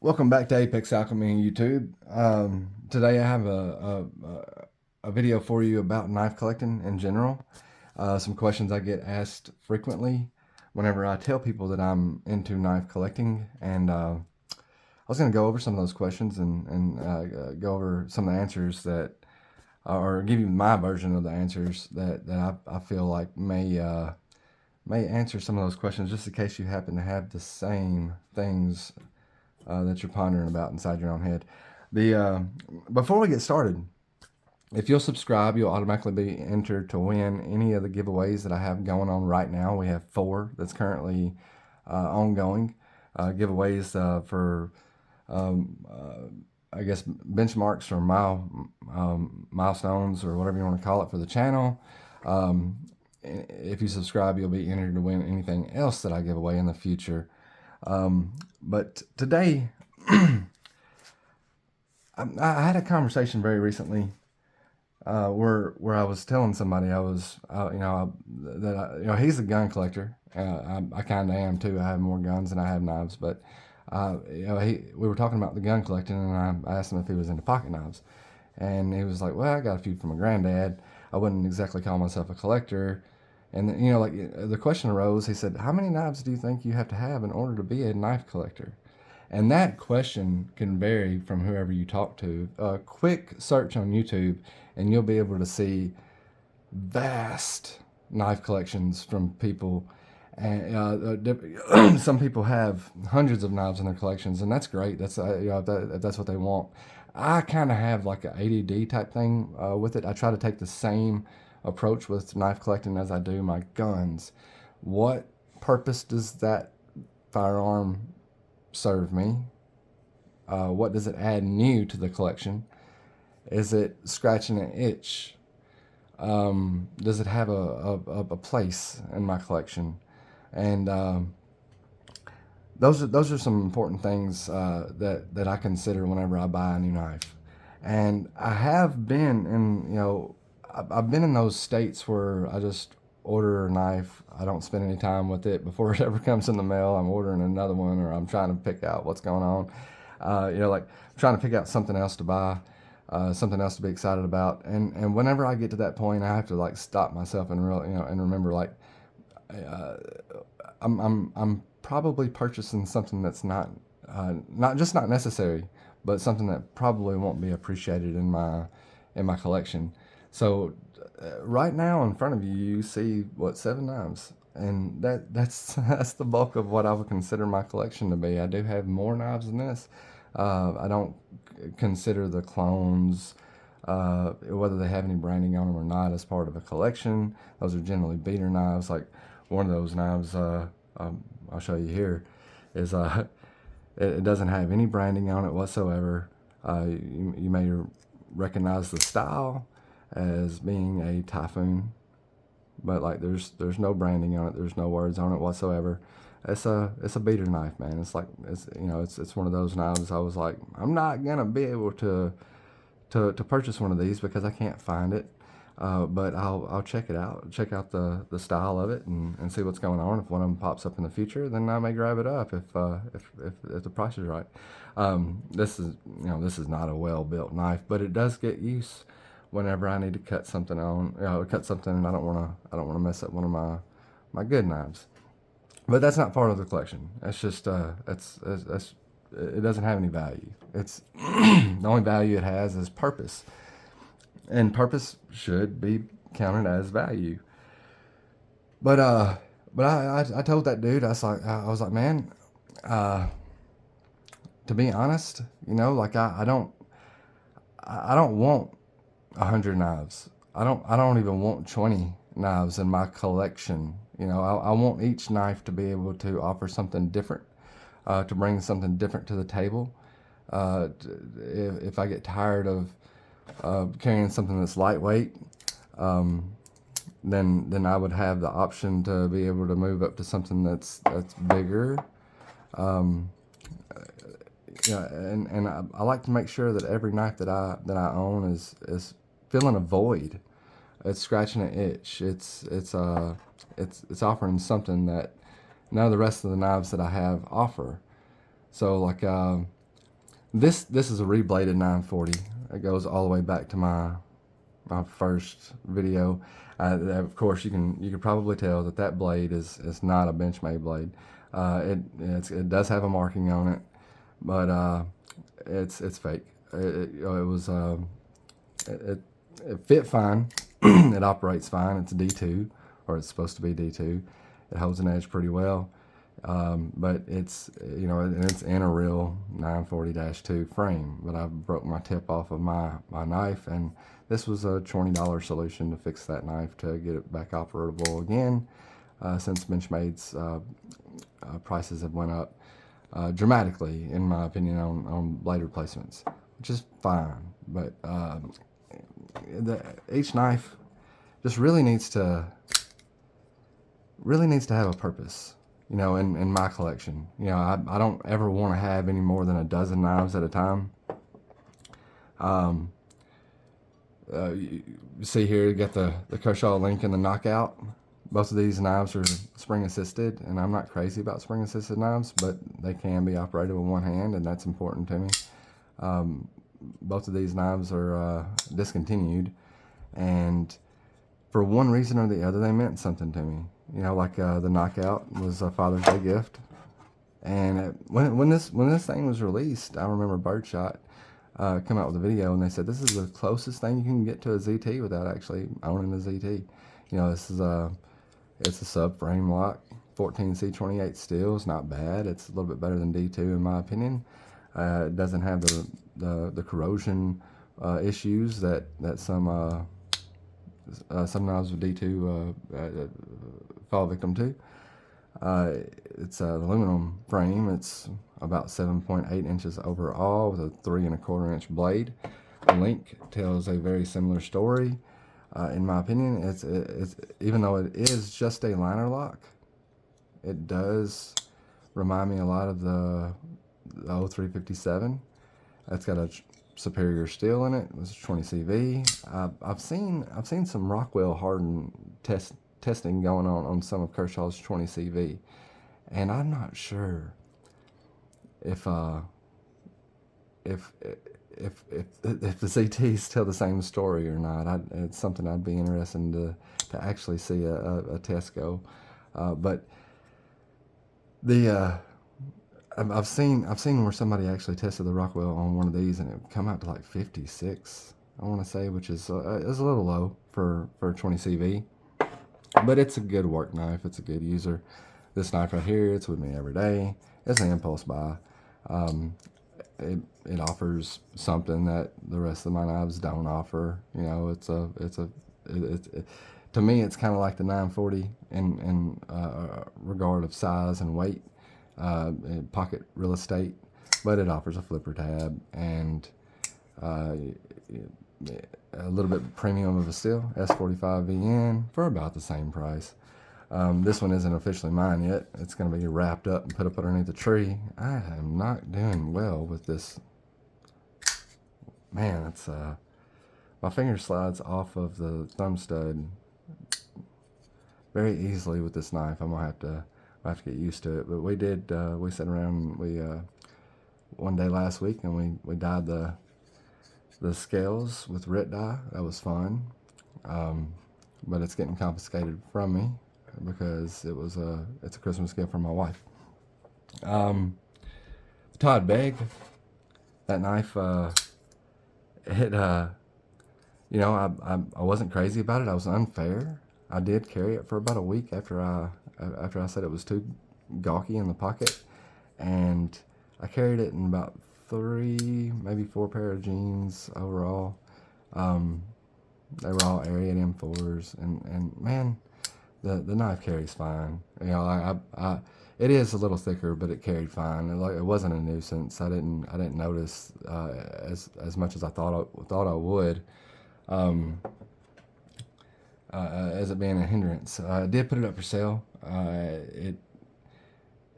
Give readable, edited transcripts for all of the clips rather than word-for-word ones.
Welcome back to Apex Alchemy YouTube. Today I have a video for you about knife collecting in general. Some questions I get asked frequently whenever I tell people that I'm into knife collecting, and I was going to go over some of those questions and go over some of the answers that, or give you my version of the answers that I feel like may answer some of those questions, just in case you happen to have the same things that you're pondering about inside your own head. Before we get started, if you'll subscribe, you'll automatically be entered to win any of the giveaways that I have going on right now. We have 4 that's currently ongoing giveaways for I guess benchmarks or milestones or whatever you want to call it for the channel. If you subscribe, you'll be entered to win anything else that I give away in the future. But today, I had a conversation very recently where I was telling somebody he's a gun collector. I kind of am too. I have more guns than I have knives, but we were talking about the gun collecting, and I asked him if he was into pocket knives, and he was like, "Well, I got a few from my granddad. I wouldn't exactly call myself a collector." And the question arose. He said, "How many knives do you think you have to have in order to be a knife collector?" And that question can vary from whoever you talk to. A quick search on YouTube, and you'll be able to see vast knife collections from people. And some people have hundreds of knives in their collections, and that's great. That's if that's what they want. I kind of have like an ADD type thing with it. I try to take the same approach with knife collecting as I do my guns. What purpose does that firearm serve me? What does it add new to the collection? Is it scratching an itch? Does it have a place in my collection? And those are some important things that I consider whenever I buy a new knife. And I have been in I've been in those states where I just order a knife. I don't spend any time with it before it ever comes in the mail. I'm ordering another one, or I'm trying to pick out what's going on. Like trying to pick out something else to buy, something else to be excited about. And whenever I get to that point, I have to like stop myself and and remember like I'm probably purchasing something that's not necessary, but something that probably won't be appreciated in my collection. So right now in front of you, you see what 7 knives, and that's that's the bulk of what I would consider my collection to be. I do have more knives than this. I don't consider the clones, whether they have any branding on them or not, as part of a collection. Those are generally beater knives. Like one of those knives, I'll show you here, is it doesn't have any branding on it whatsoever. You may recognize the style as being a Typhoon, but like there's no branding on it. There's no words on it whatsoever. It's a beater knife, man. It's one of those knives. I was like, I'm not gonna be able to purchase one of these because I can't find it. But I'll check it out, check out the style of it, and see what's going on. If one of them pops up in the future, then I may grab it up if the price is right. This is not a well built knife, but it does get use whenever I need to cut something and I don't wanna mess up one of my good knives. But that's not part of the collection. That's just it doesn't have any value. It's the only value it has is purpose, and purpose should be counted as value. But I told that dude, I was like, man, to be honest, like I don't want 100 knives. I don't even want 20 knives in my collection. I want each knife to be able to offer something different, to bring something different to the table. If I get tired of carrying something that's lightweight, then I would have the option to be able to move up to something that's bigger. Um, and I like to make sure that every knife that I own is filling a void. It's scratching an itch. It's offering something that none of the rest of the knives that I have offer. So like This is a rebladed 940. It goes all the way back to my first video. Of course, you could probably tell that blade is not a Benchmade blade. It does have a marking on it, but it's fake. It it fit fine. It operates fine. It's D2, or it's supposed to be D2. It holds an edge pretty well. But it's, and it's in a real 940-2 frame. But I broke my tip off of my knife, and this was a $20 solution to fix that knife to get it back operable again, since Benchmade's prices have went up dramatically, in my opinion, on blade replacements, which is fine. But each knife just really needs to have a purpose, in my collection. I don't ever want to have any more than a dozen knives at a time. You see here, you got the Kershaw Link and the Knockout. Both of these knives are spring assisted, and I'm not crazy about spring assisted knives, but they can be operated with one hand, and that's important to me. Both of these knives are discontinued, and for one reason or the other, they meant something to me. Like the Knockout was a Father's Day gift, and when this thing was released, I remember Birdshot come out with a video, and they said this is the closest thing you can get to a ZT without actually owning a ZT. This is it's a subframe lock, 14C28 steel. It's not bad. It's a little bit better than D2 in my opinion. It doesn't have the corrosion issues that some knives with D2 fall victim to. It's an aluminum frame. It's about 7.8 inches overall with a 3¼ inch blade. The Link tells a very similar story. In my opinion, it's even though it is just a liner lock, it does remind me a lot of the 0357. It's got a superior steel in it. It's 20 CV. I've seen some Rockwell hardened testing going on some of Kershaw's 20 CV, and I'm not sure if the ZTs tell the same story or not. It's something I'd be interested to actually see a test go. But I've seen where somebody actually tested the Rockwell on one of these, and it would come out to like 56, I want to say, which is a little low for 20 CV. But it's a good work knife. It's a good user. This knife right here, it's with me every day. It's an impulse buy. It offers something that the rest of my knives don't offer. To me, it's kind of like the 940 in regard of size and weight, and pocket real estate, but it offers a flipper tab and a little bit premium of a steel, S45VN, for about the same price. This one isn't officially mine yet. It's going to be wrapped up and put up underneath the tree. I am not doing well with this. Man, it's my finger slides off of the thumb stud very easily with this knife. I'm gonna have to get used to it. But we sat around one day last week, and we dyed the scales with RIT dye. That was fun. But it's getting confiscated from me because it's a Christmas gift from my wife. The Todd Begg, that knife, I wasn't crazy about it. I was unfair. I did carry it for about a week after I said it was too gawky in the pocket, and I carried it in about 3, maybe 4 pair of jeans overall. They were all Ariat M4s, and man, the knife carries fine. It is a little thicker, but it carried fine. It wasn't a nuisance. I didn't notice as much as I thought I would, as it being a hindrance. I did put it up for sale.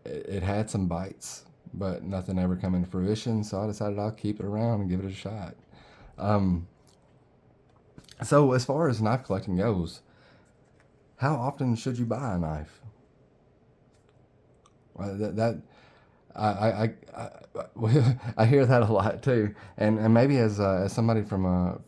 It had some bites, but nothing ever come into fruition. So I decided I'll keep it around and give it a shot. So as far as knife collecting goes, how often should you buy a knife? I hear that a lot too, and maybe as somebody from a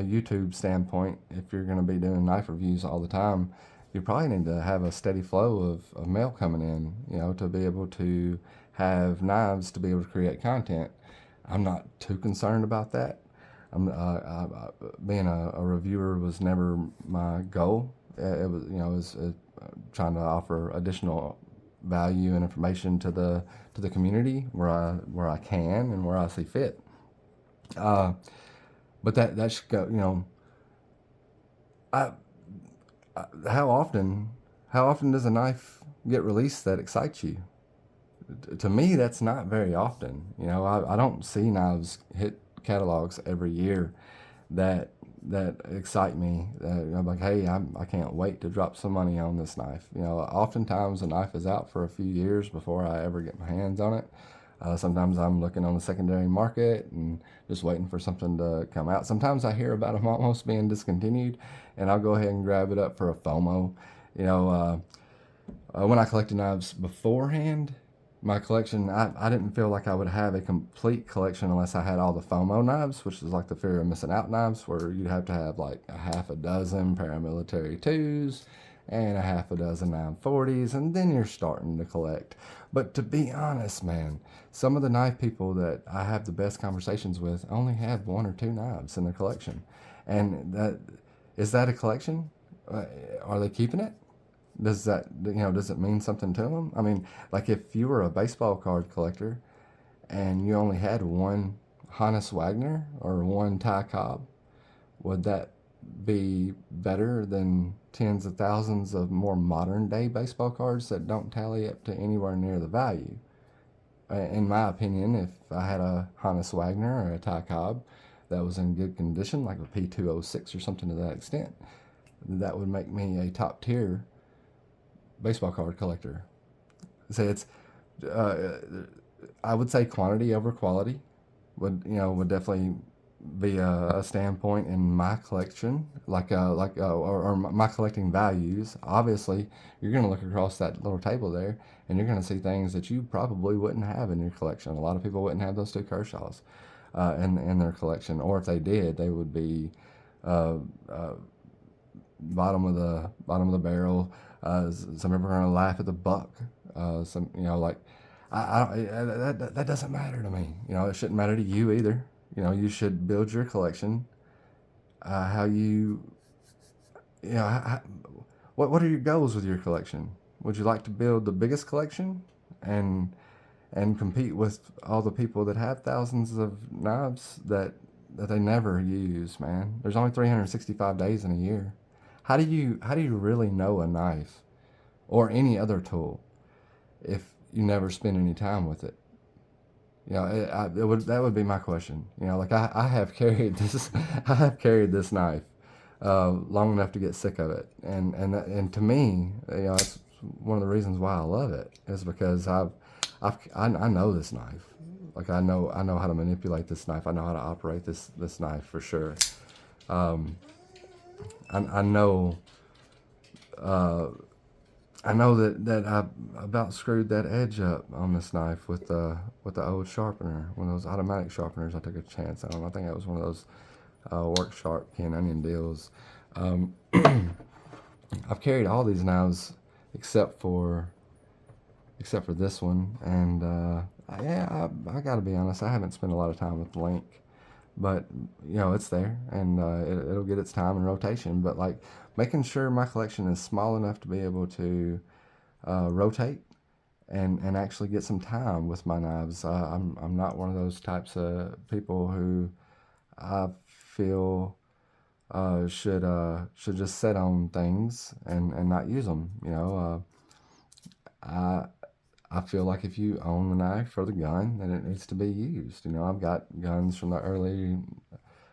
YouTube standpoint, if you're going to be doing knife reviews all the time, you probably need to have a steady flow of mail coming in, to be able to have knives to be able to create content. I'm not too concerned about that. Being a reviewer was never my goal. It was, trying to offer additional value and information to the community where I can and where I see fit. Uh, but that should go. I, how often does a knife get released that excites you? To me, that's not very often. I don't see knives hit catalogs every year that excite me. I'm like, hey, I can't wait to drop some money on this knife. Oftentimes a knife is out for a few years before I ever get my hands on it. Sometimes I'm looking on the secondary market and just waiting for something to come out. Sometimes I hear about them almost being discontinued, and I'll go ahead and grab it up for a FOMO. You know, when I collected knives beforehand, my collection, I didn't feel like I would have a complete collection unless I had all the FOMO knives, which is like the fear of missing out knives, where you'd have to have like a half a dozen paramilitary twos and a half a dozen 940s, and then you're starting to collect. But to be honest, man, some of the knife people that I have the best conversations with only have one or two knives in their collection. And is that a collection? Are they keeping it? Does it mean something to them? I mean, like if you were a baseball card collector and you only had one Hannes Wagner or one Ty Cobb, would that be better than tens of thousands of more modern day baseball cards that don't tally up to anywhere near the value? In my opinion, if I had a Hannes Wagner or a Ty Cobb that was in good condition, like a P206 or something to that extent, that would make me a top tier baseball card collector. So it's, uh, I would say quantity over quality would definitely be a standpoint in my collection, or my collecting values. Obviously, you're going to look across that little table there, and you're going to see things that you probably wouldn't have in your collection. A lot of people wouldn't have those two Kershaws in their collection, or if they did, they would be uh, uh, bottom of the barrel. Some people are going to laugh at the buck. Some like that doesn't matter to me. It shouldn't matter to you either. You should build your collection. How you you know how, what are your goals with your collection? Would you like to build the biggest collection and compete with all the people that have thousands of knives that they never use, man? There's only 365 days in a year. How do you really know a knife or any other tool if you never spend any time with it? That would be my question. Like I have carried this I have carried this knife long enough to get sick of it, and to me, that's one of the reasons why I love it is because I know this knife. Like I know how to manipulate this knife. I know how to operate this knife for sure. Um, I know uh, I know that I about screwed that edge up on this knife with the old sharpener, one of those automatic sharpeners. I took a chance on. I think that was one of those Work Sharp Ken Onion deals. Um, I've carried all these knives except for this one, and yeah, I got to be honest. I haven't spent a lot of time with Link, but it's there, and it'll get its time and rotation. But like making sure my collection is small enough to be able to rotate and actually get some time with my knives. I'm not one of those types of people who I feel should just sit on things and not use them. I I feel like if you own the knife or the gun, then it needs to be used. I've got guns from the early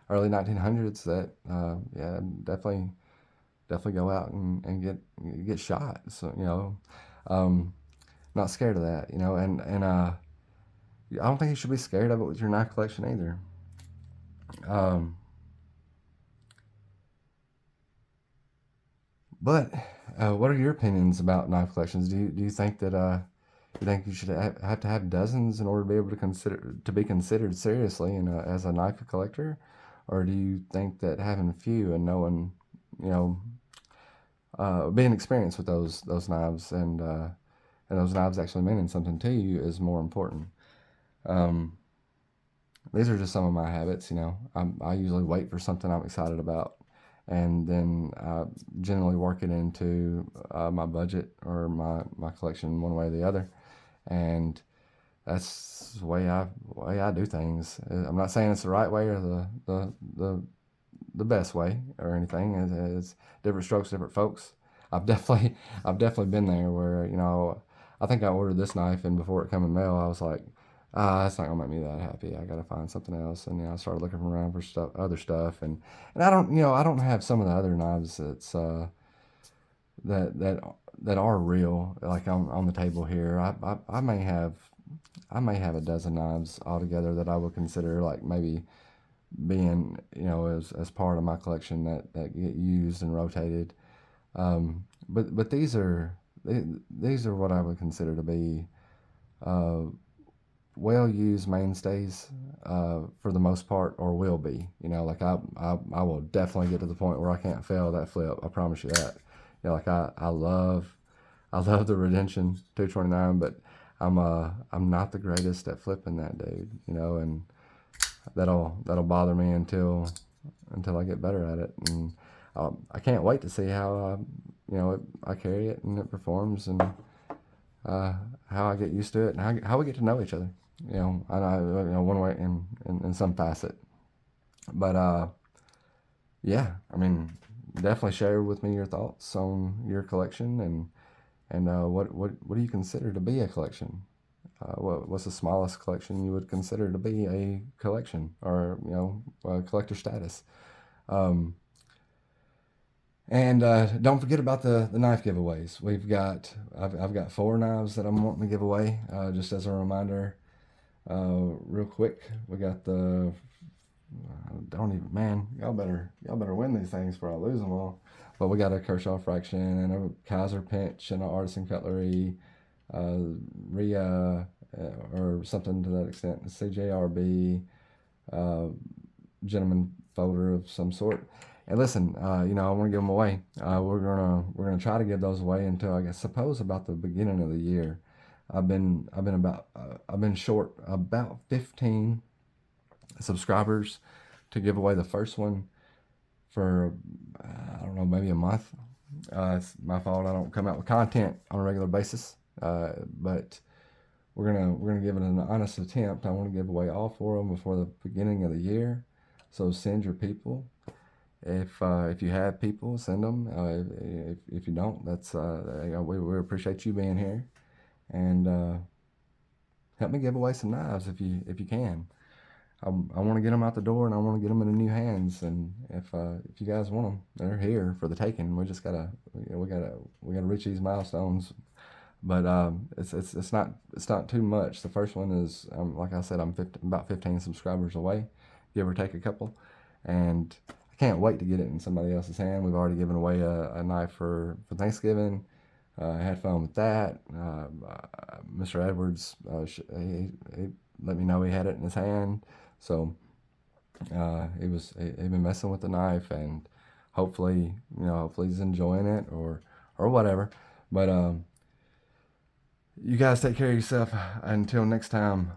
1900s that yeah, definitely go out and get shot. So um, not scared of that. And I don't think you should be scared of it with your knife collection either. Um, but what are your opinions about knife collections? Do you think that You think you should have to have dozens in order to be able to be considered seriously as a knife collector, or do you think that having a few and knowing, you know, being experienced with those knives and those knives actually meaning something to you is more important? Um, these are just some of my habits. I usually wait for something I'm excited about, and then I generally work it into my budget or my collection one way or the other. And that's the way I do things. I'm not saying it's the right way or the best way or anything. It's different strokes, different folks. I've definitely I've definitely been there where I think I ordered this knife and before it come in mail I was like, that's not gonna make me that happy. I gotta find something else. And I started looking around for other stuff, and I don't have some of the other knives that that that are real like on the table here. I may have a dozen knives altogether that I would consider like maybe being as part of my collection that get used and rotated. But these are what I would consider to be uh, well used mainstays for the most part, or will be. Like I will definitely get to the point where I can't fail that flip. I promise you that. Like I love the Redemption 229, but I'm not the greatest at flipping that dude. And that'll bother me until I get better at it. And I can't wait to see how I carry it and it performs, and how I get used to it, and how we get to know each other. I know, one way in some facet. But yeah, I mean, definitely share with me your thoughts on your collection, and what do you consider to be a collection? What's the smallest collection you would consider to be a collection, or collector status? Um, and don't forget about the knife giveaways. I've got 4 knives that I'm wanting to give away. Just as a reminder, real quick, we got the don't even man, y'all better win these things before I lose them all. But we got a Kershaw Fraction and a Kaiser Pinch and an Artisan Cutlery, Ria, or something to that extent, a CJRB, uh, gentleman folder of some sort. And listen, I want to give them away. We're gonna try to give those away until I guess suppose about the beginning of the year. I've been short about 15 subscribers to give away the first one for I don't know, maybe a month. It's my fault. I don't come out with content on a regular basis, but we're gonna give it an honest attempt. I want to give away all 4 of them before the beginning of the year. So send your people. If you have people, send them. If you don't, that's we appreciate you being here, and help me give away some knives if you can. I want to get them out the door, and I want to get them in new hands. And if you guys want them, they're here for the taking. We just we gotta reach these milestones. But it's not too much. The first one is like I said, I'm about 15 subscribers away, give or take a couple, and I can't wait to get it in somebody else's hand. We've already given away a knife for Thanksgiving. I had fun with that. Mr. Edwards, he let me know he had it in his hand. So he'd been messing with the knife, and hopefully he's enjoying it or whatever. But you guys take care of yourself. Until next time,